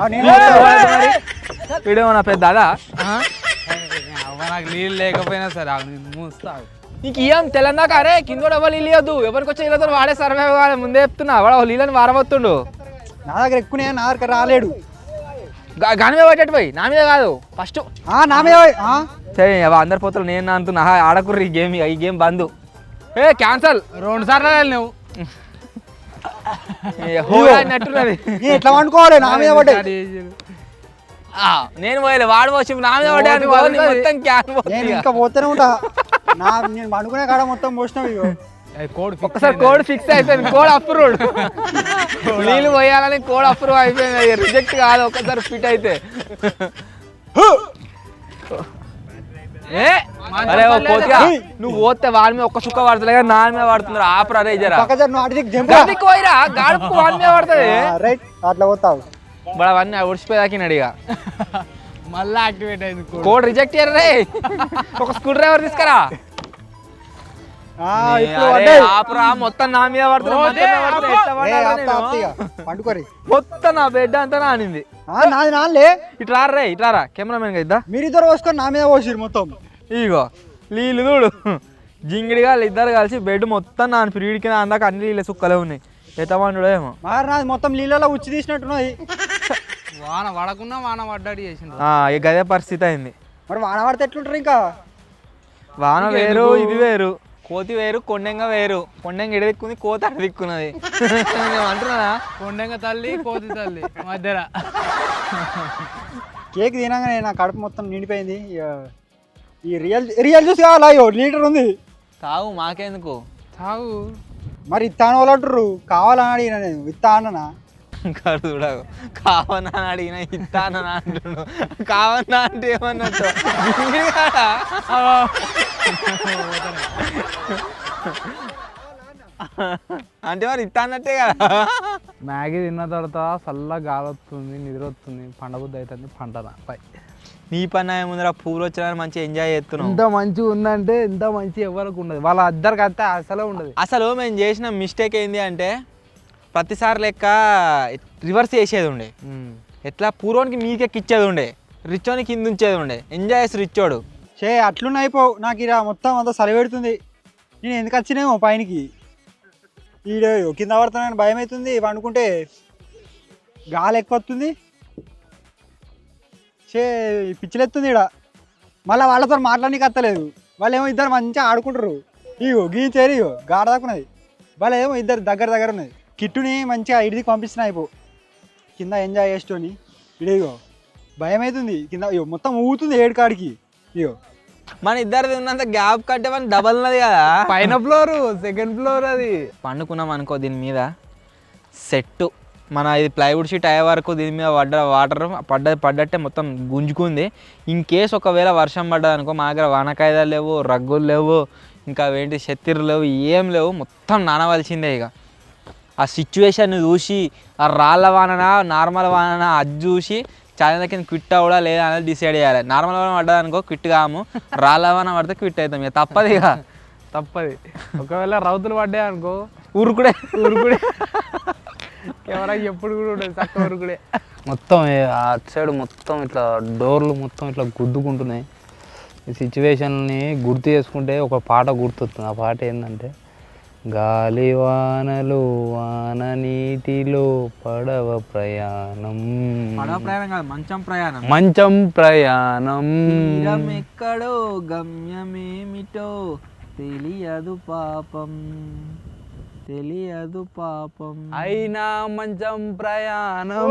వీడేమో నా పెద్ద దాదా నాకు నీళ్ళు లేకపోయినా సరే మూస్తా. నీకు ఏం తెలంగాణ అరే కింద కూడా ఎవరు నీళ్ళు ఇవ్వద్దు, ఎవరికి వచ్చే నీళ్ళతో వాడే సర్వే కావాలి. ముందే చెప్తున్నా వాడు నీళ్ళని వారబోతుండు. నా దగ్గర ఎక్కువ నా దగ్గర రాలేడు. గాని మీద పట్టేట్టు పోయి నా మీద కాదు ఫస్ట్ నా మీద సరే అందరి పోతారు. నేను అంటున్నా ఆడకుర్రి ఈ గేమ్ బంద్, క్యాన్సల్. 2 సార్లు నువ్వు అన్నట్టున్నది. ఎట్లా వండుకోవాలి? నా మీద పడ్డాయి. నేను పోయలే, వాడు వచ్చి నా మీద పడ్డాను మొత్తం క్యాన్. ఇంకా పోతూనే ఉంటా, నేను వండుకునే కాడ మొత్తం పోసినావు. ఒక్కసారి కోడ్ ఫిక్స్ అయిపోయింది, కోడ్ అప్రూవ్డ్. నీళ్ళు పోయాలని కోడ్ అప్రూవ్ అయిపోయింది, రిజెక్ట్ కాదు ఒక్కసారి ఫిట్ అయితే. ఏ అరే ఓ కోతిగా నువ్వు పోతే వాడి మీద ఒక్క సుక్క పడతలే కానీ నాన్న మీద పడుతున్నారు ఆపరా రే జరా గదికి పోయిరా గాడుపు వాడి మీద పడుతుంది రైట్ అట్లా పోతావు బడ అవన్నీ ఒడిచిపోయాకినాడు ఇక మళ్ళీ యాక్టివేట్ అయింది కోడ్ రిజెక్ట్ అయ్యారు రే ఒక స్క్రూ డ్రైవర్ తీసుకురా ఆపరా మొత్తం నా మీద పండుకోరి మొత్తం నా బెడ్ అంతా నానింది నాది నాలే ఇట్రారా ఇట్రారా కెమెరామెన్ కదా మీరిద్దరు పోసుకొని నా మీద పోసిరు మొత్తం ఇగో నీళ్ళు చూడు జింగిడిగా ఇద్దరు కలిసి బెడ్ మొత్తం నాని పిరిగిడికి అందాక అన్ని నీళ్ళ సుక్కలే ఉన్నాయి ఎత్తమండు ఏమో మరి నాది మొత్తం నీళ్ళలో ఉచ్చి తీసినట్టున్నది వాన పడకుండా వాన పడ్డాడు చేసిండు ఇక గదే పరిస్థితి అయింది మరి వాన పడితే ఎట్లుంటారు ఇంకా వాన వేరు ఇది వేరు కోతి వేరు కొండంగా వేరు కొండంగా ఎడదిక్కుంది కోతి అడ దిక్కున్నది అంటున్నా కొండంగ తల్లి కోతి తల్లి మధ్యలో కేక్ తినగానే నా కడుపు మొత్తం నిండిపోయింది ఈ రియల్ జ్యూస్ కావాలా అయ్యో లీటర్ ఉంది తాగు మాకెందుకు తాగు మరి ఇత్తాను వాళ్ళు అంటారు కావాలని అడిగిన నేను ఇత్తా అన్ననా కాదు చూడకు కావనా అని అడిగిన ఇస్తానా అంటున్నాడు కావన్నా అంటే ఏమన్నట్టు అంటే మరి ఇస్తా అన్నట్టే కదా మ్యాగీ తిన్న తర్వాత చల్లగా గాలి వస్తుంది నిద్ర వస్తుంది పండబుద్ధి అవుతుంది పంటన పై నీ పని ముందర పూలు వచ్చిన మంచిగా ఎంజాయ్ చేస్తున్నాం ఎంత మంచిగా ఉందంటే ఎంత మంచి ఎవరికి ఉండదు వాళ్ళ అద్దరికి అయితే అసలే ఉండదు అసలు మేము చేసిన మిస్టేక్ ఏంది అంటే ప్రతిసారి లెక్క రివర్స్ చేసేది ఉండే ఎట్లా పూర్వానికి మీకెక్కి ఇచ్చేది ఉండే రిచోని కింద ఉంచేది ఉండే ఎంజాయ్ చేసి రిచోడు అట్లున్న అయిపో నాకు ఇలా మొత్తం అంతా సలిపెడుతుంది నేను ఎందుకు వచ్చినేమో పైనకి ఈడ కింద పడుతున్నాను భయం అవుతుంది వండుకుంటే గాలి ఎక్కువ వస్తుంది పిచ్చిలెత్తుంది ఇక్కడ మళ్ళీ వాళ్ళతో మాట్లాడడానికి వస్తలేదు వాళ్ళు ఏమో ఇద్దరు మంచిగా ఆడుకుంటారు ఇగో గీచేరి ఇగో గాడ దాకున్నది వాళ్ళు ఏమో ఇద్దరు దగ్గర ఉన్నది కిట్టుని మంచిగా ఇడికి పంపిస్తున్నా అయిపో కింద ఎంజాయ్ చేస్తూని ఇడిగో భయం అవుతుంది కింద ఇగో మొత్తం ఊగుతుంది ఏడు కాడికి ఇగో మన ఇద్దరిది ఉన్నంత గ్యాప్ కట్టే మన డబల్ ఉన్నది కదా పైన ఫ్లోర్ సెకండ్ ఫ్లోర్ అది పండుకున్నాం అనుకో దీని మీద సెట్ మన ఇది ప్లైవుడ్ షీట్ అయ్యే వరకు దీని మీద వాటర్ పడ్డట్టే మొత్తం గుంజుకుంది ఇన్ కేసు ఒకవేళ వర్షం పడ్డది అనుకో మా దగ్గర వానకాయదాలు లేవు రగ్గులు లేవు ఇంకా ఏంటి శత్తిరు లేవు ఏం లేవు మొత్తం నానవలసిందే ఇక ఆ సిచ్యువేషన్ చూసి ఆ రాళ్ళ వాననా నార్మల్ వాననా అది చూసి చాలా కింద క్విట్ అవ్వడా లేదా అనేది డిసైడ్ చేయాలి నార్మల్ వాన పడ్డది అనుకో క్విట్ కాము రాళ్ళ వాన పడితే క్విట్ అవుతాం ఇక తప్పదు ఇక తప్పది ఒకవేళ రౌతులు పడ్డాయి అనుకో ఊరుకుడే కెమెరా ఎప్పుడు కూడా ఉండదు చక్క ఊరుకుడే మొత్తం అటు సైడ్ మొత్తం ఇట్లా డోర్లు మొత్తం ఇట్లా గుద్దుకుంటున్నాయి ఈ సిచ్యువేషన్ని గుర్తు చేసుకుంటే ఒక పాట గుర్తొస్తుంది ఆ పాట ఏంటంటే గాలి వానలు వాన నీటిలో పడవ ప్రయాణం కాదు మంచం ప్రయాణం ఎక్కడో గమ్యమేమిటో తెలియదు పాపం అయినా మంచం ప్రయాణం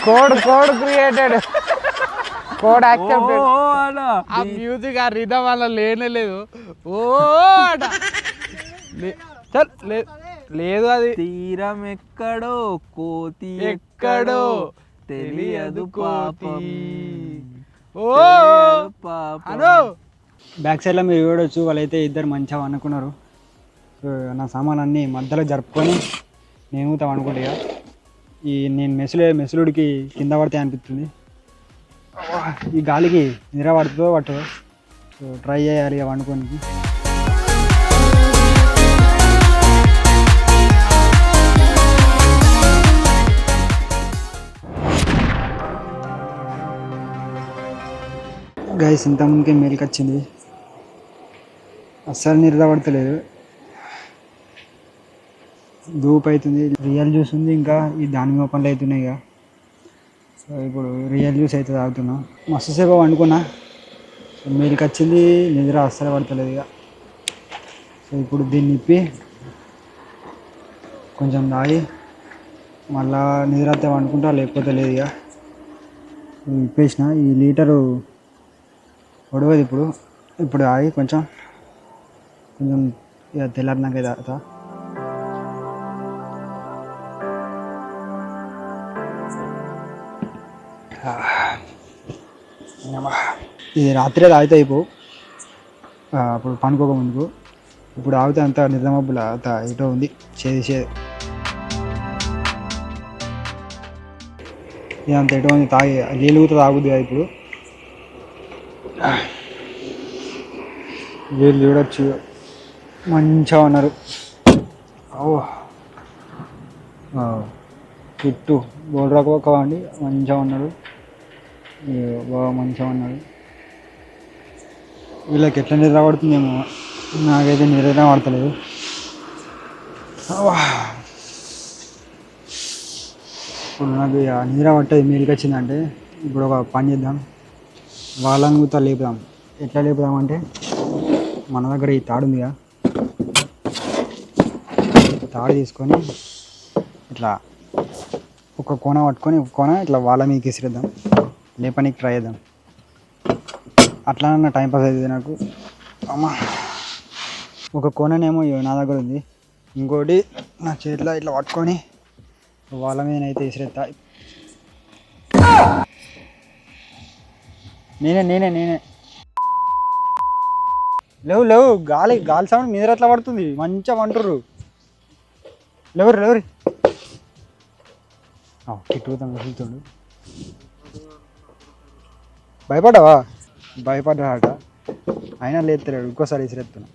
కోడ్ క్రియేటెడ్ కోడ్ యాక్సెప్టెడ్ ఆ మ్యూజిక్ ఆ రిథమ్ వల్ల లేనే లేదు లేదు అది తీరం ఎక్కడో కోతి ఎక్కడో తెలియదు పాపం బ్యాక్ సైడ్లో మీరు చూడవచ్చు వాళ్ళైతే ఇద్దరు మంచిగా అనుకున్నారు నా సామాన్ అన్నీ మధ్యలో జరుపుకొని నేను కూడా అనుకుంటా నేను మెసులుడికి కింద పడితే అనిపిస్తుంది ఈ గాలికి నిద్ర పడుతుందో పట్టదో సో ట్రై చేయాలి ఇక వండుకోనికి గైస్ ఇంతకుముందుకే మేలుకి వచ్చింది అస్సలు నిద్ర పడతలేదు ధూప్ అవుతుంది రియల్ జ్యూస్ ఉంది ఇంకా ఈ దానిమ్మ పండ్లు అవుతున్నాయి ఇక సో ఇప్పుడు రియల్ జ్యూస్ అయితే తాగుతున్నా మస్తు సేపు వండుకున్నా మేలుకి వచ్చింది నిద్ర అస్సలు పడతలేదు ఇక సో ఇప్పుడు దీన్ని ఇప్పి కొంచెం తాగి మళ్ళా నిద్ర అయితే వండుకుంటా లేకపోతే లేదు ఇక ఇప్పేసిన ఈ లీటరు ఉడవదు ఇప్పుడు ఆగి కొంచెం ఇక తెల్లారినాక తాగుతా ఇది రాత్రే తాగితే అయిపోవు అప్పుడు పనుకోక ముందుకు. ఇప్పుడు ఆగితే అంత నిద్రమబ్బుల అంత ఇటో ఉంది చేది ఇదంత ఎటో ఉంది. తాగి నీళ్ళు కూడా తాగుద్ది ఇప్పుడు. వీళ్ళు చూడొచ్చు మంచిగా ఉన్నారు. చుట్టూ బోర్డు రొక్క వండి మంచిగా ఉన్నాడు. బాగా మంచిగా ఉన్నాడు. వీళ్ళకి ఎట్లా నిద్ర పడుతుందేమో, నాకైతే నిద్ర పడతలేదు. ఇప్పుడు నాకు నిద్ర పట్టేది మీదకి వచ్చిందంటే ఇప్పుడు ఒక పని చేద్దాం, వాళ్ళని కూడా లేపుదాం. ఎట్లా లేపుదామంటే మన దగ్గర ఈ తాడు ఉందిగా, తాడు తీసుకొని ఇట్లా ఒక కోన పట్టుకొని ఒక కోన ఇట్లా వాళ్ళ మీదకి విసిరేద్దాం, లేపనికి ట్రై చేద్దాం. అట్లా నా టైంపాస్ అవుతుంది నాకు. అమ్మ ఒక కోననేమో నా దగ్గర ఉంది, ఇంకోటి నా చేతిలో ఇట్లా పట్టుకొని వాళ్ళ మీదనైతే విసిరేస్తా. నేనే లేవు గాలి సౌండ్ మీద ఎట్లా పడుతుంది, మంచిగా వంటుర్రు. లేవరి తిట్టుతాను వెళ్తుండు. భయపడ్డావా? భయపడ్డాట, అయినా లేత్తలేడు. ఇంకోసారి విసిరేస్తున్నా.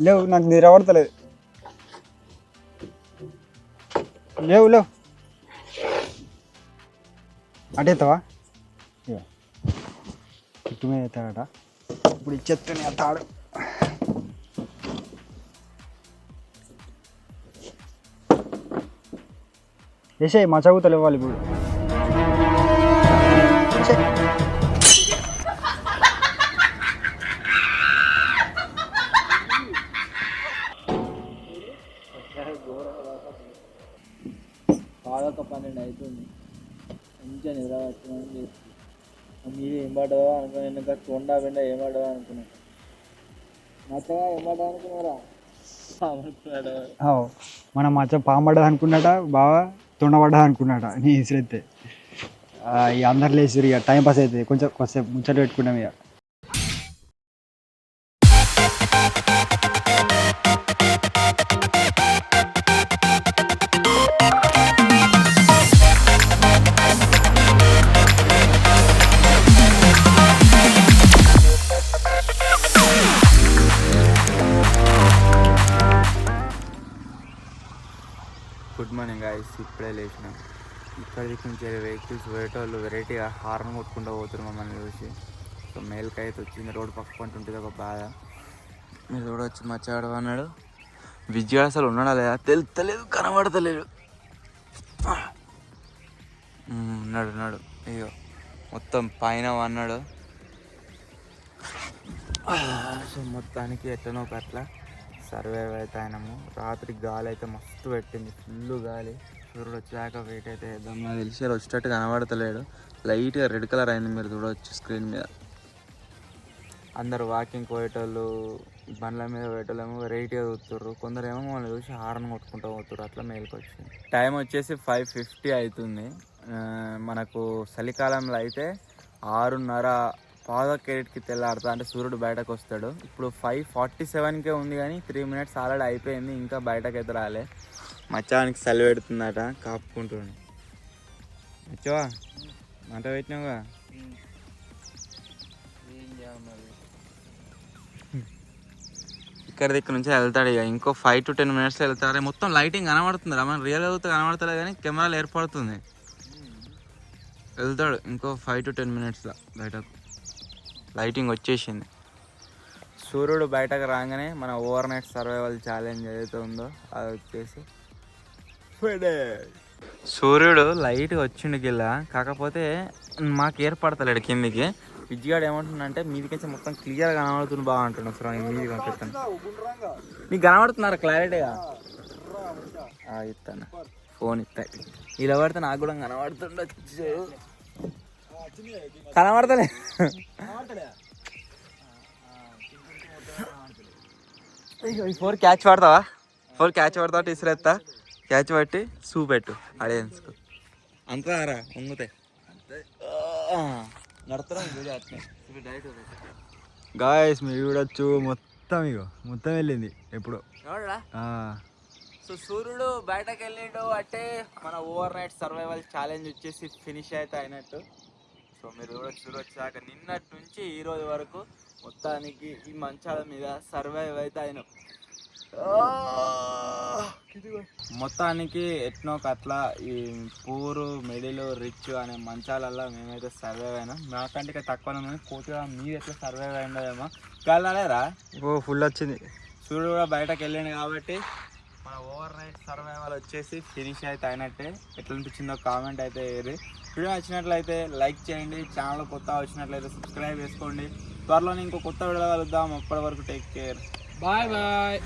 లేవు నాకు నిద్ర పడతలేదు. లేవు అటేస్తావా? చుట్టూ మీద ఎత్తాడట. ఇప్పుడు ఇచ్చేస్తాను ఆ తాడు. వేసే మా చదువుతలు ఇవ్వాలి ఇప్పుడు. పాదొక 12 అవుతుంది. మంచిగా నిద్ర వచ్చిందని చేస్తుంది. మీరు ఏం పడ్డదో అనుకున్నా, ఇంకా తొండా బెండ ఏం పడ్డదో అనుకున్నాను. నచ్చగా ఏం పడ్డా అనుకున్నారా? మనం మచ్చ పాంపడ్డది అనుకున్నట, బాగా తొండపడ్డది అనుకున్నట. నీ విసిరెత్తే ఇక అందరు లేచిరు. ఇక టైం పాస్ అవుతుంది, కొంచెంసేపు ముచ్చట పెట్టుకున్నాం. ఇక గుడ్ మార్నింగ్ గాయ్స్. ఇప్పుడే లేచినాం. ఇక్కడ నుంచి వెహికల్స్ పోయేటోళ్ళు వెరైటీగా హార్న్ కొట్టుకుంటూ పోతున్నారు మమ్మల్ని చూసి. సో మేల్కి అయితే వచ్చింది. రోడ్డు పక్క పంట ఉంటుంది ఒక బాధ. మీరు చూడవచ్చు మచ్చాడు అన్నాడు. విజయాడు అసలు ఉన్నాడా లేదా తెలుస్తలేదు, కనబడతలేదు. ఉన్నాడు అయ్యో మొత్తం పైన అన్నాడు. సో మొత్తానికి ఎట్లనో అట్లా సర్వైవ్ అయితే అయినాము. రాత్రి గాలి అయితే మస్తు పెట్టింది, ఫుల్ గాలి. సూర్యుడు వచ్చాక వెయిట్ అయితే వేద్దాం. నాకు తెలిసి వచ్చేటట్టు కనబడతలేడు, లైట్గా రెడ్ కలర్ అయింది. మీరు చూడవచ్చు స్క్రీన్ మీద. అందరు వాకింగ్ పోయేటోళ్ళు, బండ్ల మీద పోయేటోళ్ళేమో వెరైటీగా చూస్తుర్రు. కొందరేమో మమ్మల్ని చూసి హార్న్ కొట్టుకుంటూ పోతుర్రు. అట్లా మేలుకి వచ్చింది. టైం వచ్చేసి 5:50 అవుతుంది. మనకు చలికాలంలో అయితే 6:30 పాదకేటికి తెల్లారుతా అంటే సూర్యుడు బయటకు వస్తాడు. ఇప్పుడు 5:47కే ఉంది, కానీ 3 minutes ఆల్రెడీ అయిపోయింది, ఇంకా బయటకు అయితే రాలే. మచ్చానికి చలి పెడుతుందట, కాపుకుంటుండు. మచ్చవా మంట పెట్టినావుగా. ఇక్కడ నుంచి వెళ్తాడు ఇక. ఇంకో 5 to 10 minutes వెళ్తాడు. మొత్తం లైటింగ్ కనబడుతుంది, మన రియల్ అవుతే కనబడతలేదు, కానీ కెమెరాలు ఏర్పడుతుంది. వెళ్తాడు ఇంకో 5 to 10 minutesలో బయటకు. లైటింగ్ వచ్చేసింది. సూర్యుడు బయటకు రాగానే మన ఓవర్ నైట్ సర్వైవల్ ఛాలెంజ్ ఏదైతే ఉందో అది వచ్చేసి సూర్యుడు లైట్గా వచ్చిండు గిల్ల, కాకపోతే మాకు ఏర్పడతలేడు కిందికి. విజ్జిగాడు ఏమంటుండంటే మీదికి మొత్తం క్లియర్ కనబడుతుంది బాగా అంటున్నాడు. ఒకసారి మీది పంపిస్తాను. నీకు కనబడుతున్నారా క్లారిటీగా? ఇస్తాను, ఫోన్ ఇస్తాయి. ఇలా పడితే నాకు కూడా కనబడుతుండొచ్చు. కనబడతలే. ఈ 4 క్యాచ్ పడతావా? 4 క్యాచ్ పడతావా? ఇసిరేస్తా. క్యాచ్ పట్టి చూపెట్టు ఆడియన్స్కు అంతా రా ఉంగుతాయి నడుతున్నా వీడియో అట్నే డైరెక్ట్ గాయస్ మీరు చూడొచ్చు మొత్తం మొత్తం వెళ్ళింది ఎప్పుడు చూడరా. సో సూర్యుడు బయటకు వెళ్ళిండు అంటే మన ఓవర్ నైట్ సర్వైవల్ ఛాలెంజ్ వచ్చేసి ఫినిష్ అయితే అయినట్టు. సో మీరు చూడొచ్చాక నిన్నటి నుంచి ఈ రోజు వరకు మొత్తానికి ఈ మంచాల మీద సర్వైవ్ అయితే అయినాం. మొత్తానికి ఎట్నో అట్లా ఈ పూరు మిడిల్ రిచ్ అనే మంచాలల్లో మేమైతే సర్వైవ్ అయినాం. నాకంటే తక్కువ కోతిగా మీరు ఎట్లా సర్వైవ్ అయినదేమో కాలేరా. ఓ ఫుల్ వచ్చింది. సూర్యుడు కూడా బయటకు వెళ్ళిండు కాబట్టి మన ఓవర్ నైట్ సర్వైవల్ వచ్చేసి ఫినిష్ అయితే అయినట్టే. ఎట్లా అనిపించిందో కామెంట్ అయితే వేయరు. వీడియో నచ్చినట్లయితే లైక్ చేయండి. ఛానల్ కొత్త వచ్చినట్లయితే సబ్స్క్రైబ్ చేసుకోండి. త్వరలోనే ఇంకో కొత్త వీడియో కలుద్దాం. అప్పటి వరకు టేక్ కేర్. Bye bye.